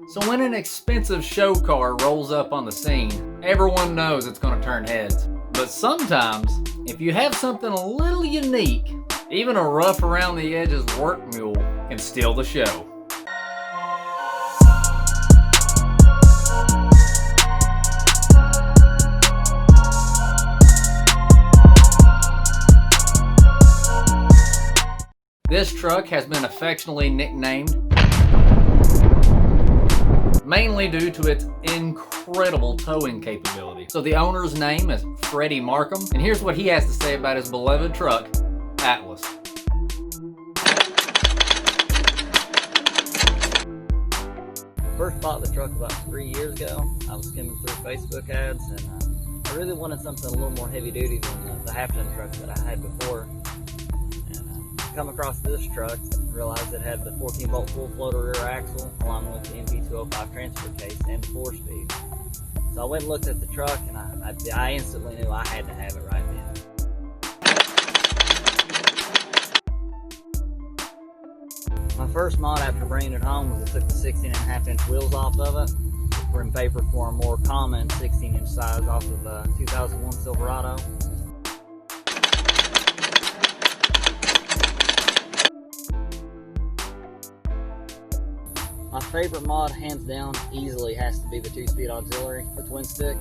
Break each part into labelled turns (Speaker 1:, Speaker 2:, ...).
Speaker 1: So when an expensive show car rolls up on the scene, everyone knows it's going to turn heads. But sometimes, if you have something a little unique, even a rough around the edges work mule can steal the show. This truck has been affectionately nicknamed mainly due to its incredible towing capability. So the owner's name is Freddie Markham, and here's what he has to say about his beloved truck, Atlas.
Speaker 2: First bought the truck about 3 years ago. I was skimming through Facebook ads, and I really wanted something a little more heavy duty than the half-ton trucks that I had before. And come across this truck, realized it had the 14-bolt full floater rear axle, along with the MP205 transfer case and the 4-speed. So I went and looked at the truck, and I instantly knew I had to have it right then. My first mod after bringing it home was I took the 16.5-inch wheels off of it. We're in paper for a more common 16-inch size off of a 2001 Silverado. My favorite mod, hands down, easily has to be the 2-speed auxiliary, the twin stick.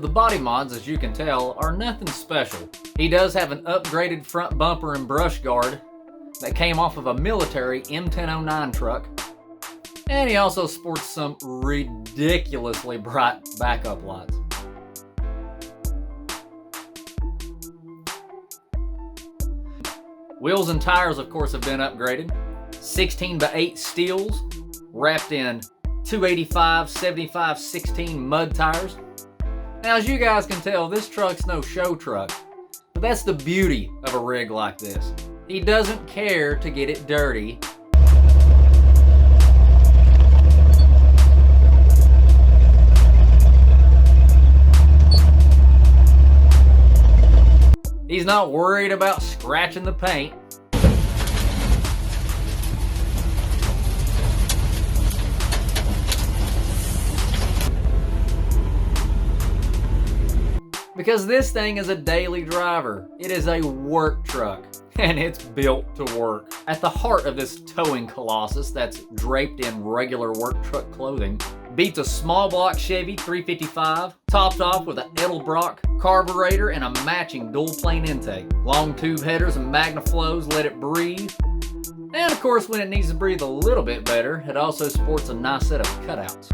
Speaker 1: The body mods, as you can tell, are nothing special. He does have an upgraded front bumper and brush guard that came off of a military M1009 truck. And he also sports some ridiculously bright backup lights. Wheels and tires, of course, have been upgraded. 16x8 steels wrapped in 285, 75, 16 mud tires. Now, as you guys can tell, this truck's no show truck, but that's the beauty of a rig like this. He doesn't care to get it dirty. He's not worried about scratching the paint. Because this thing is a daily driver. It is a work truck, and it's built to work. At the heart of this towing colossus that's draped in regular work truck clothing beats a small block Chevy 355, topped off with an Edelbrock carburetor and a matching dual plane intake. Long tube headers and MagnaFlows let it breathe. And of course, when it needs to breathe a little bit better, it also sports a nice set of cutouts.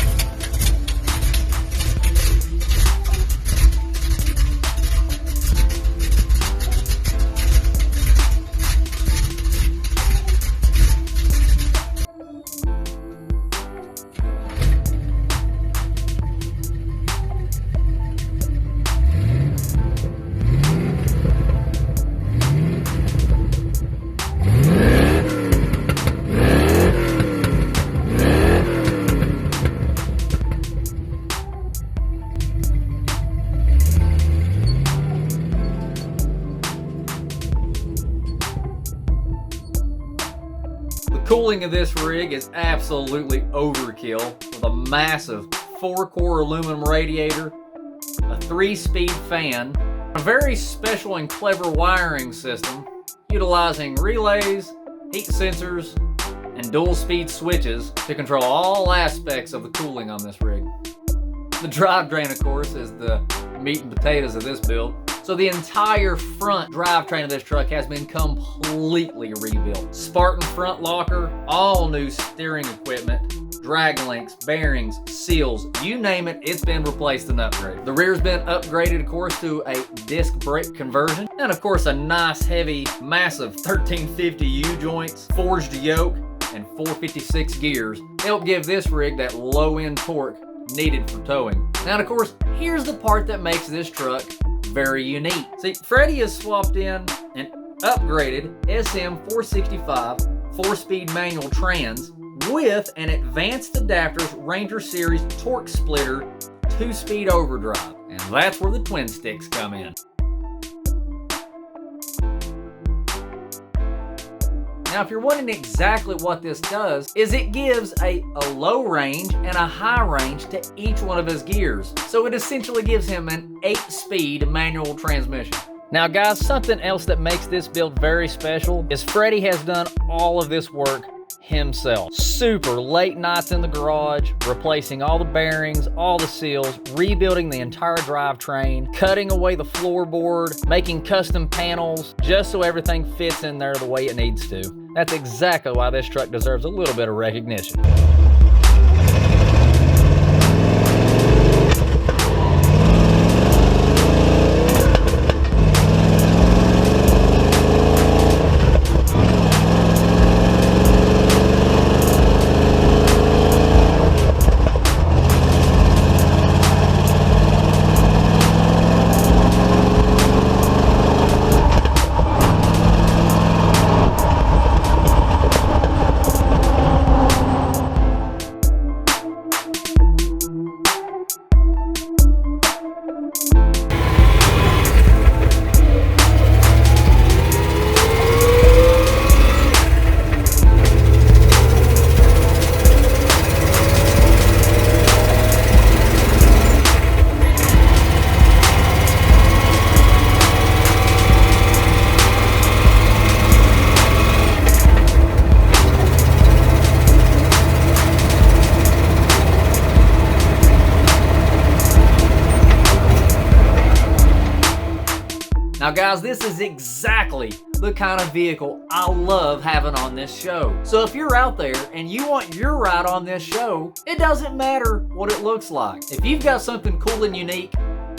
Speaker 1: The cooling of this rig is absolutely overkill with a massive 4-core aluminum radiator, a 3-speed fan, a very special and clever wiring system utilizing relays, heat sensors, and dual-speed switches to control all aspects of the cooling on this rig. The drivetrain, of course, is the meat and potatoes of this build. So the entire front drivetrain of this truck has been completely rebuilt. Spartan front locker, all new steering equipment, drag links, bearings, seals, you name it, it's been replaced and upgraded. The rear's been upgraded, of course, to a disc brake conversion, and of course a nice, heavy, massive 1350 U-joints, forged yoke, and 456 gears help give this rig that low-end torque needed for towing. Now, of course, here's the part that makes this truck very unique. See, Freddie has swapped in an upgraded SM465 4-speed manual trans with an advanced adapters Ranger Series torque splitter 2-speed overdrive. And that's where the twin sticks come in. Now, if you're wondering exactly what this does, is it gives a low range and a high range to each one of his gears. So it essentially gives him an 8-speed manual transmission. Now guys, something else that makes this build very special is Freddie has done all of this work himself. Super late nights in the garage, replacing all the bearings, all the seals, rebuilding the entire drivetrain, cutting away the floorboard, making custom panels, just so everything fits in there the way it needs to. That's exactly why this truck deserves a little bit of recognition. Now guys, this is exactly the kind of vehicle I love having on this show. So if you're out there and you want your ride on this show, it doesn't matter what it looks like. If you've got something cool and unique,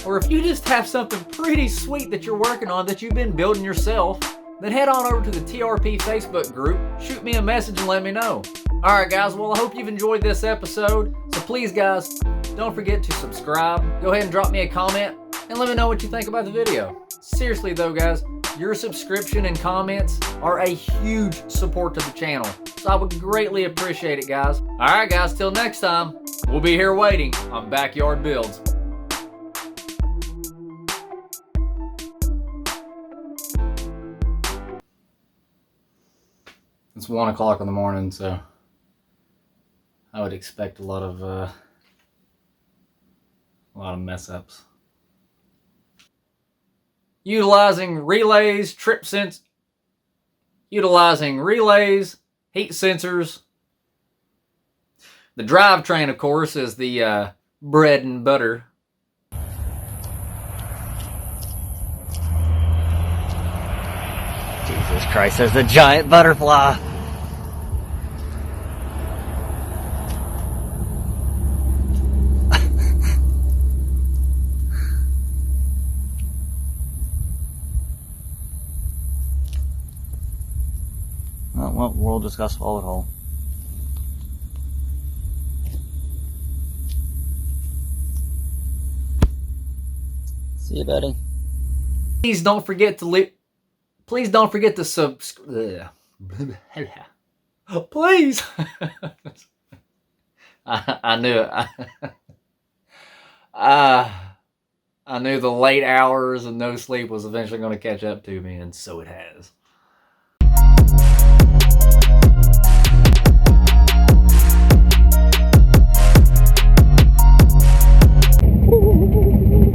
Speaker 1: or if you just have something pretty sweet that you're working on that you've been building yourself, then head on over to the TRP Facebook group, shoot me a message and let me know. Alright guys, well I hope you've enjoyed this episode. So please guys, don't forget to subscribe. Go ahead and drop me a comment and let me know what you think about the video. Seriously though guys, your subscription and comments are a huge support to the channel. So I would greatly appreciate it guys. Alright guys, till next time, we'll be here waiting on Backyard Builds. It's 1 o'clock in the morning, so I would expect a lot of mess ups. Utilizing relays, heat sensors. The drivetrain, of course, is the bread and butter.
Speaker 2: Jesus Christ, there's a giant butterfly. Well, we'll just got swallowed whole. See you, buddy.
Speaker 1: Please don't forget to leave. Please don't forget to subscribe. Please. I knew it. I knew the late hours and no sleep was eventually going to catch up to me, and so it has.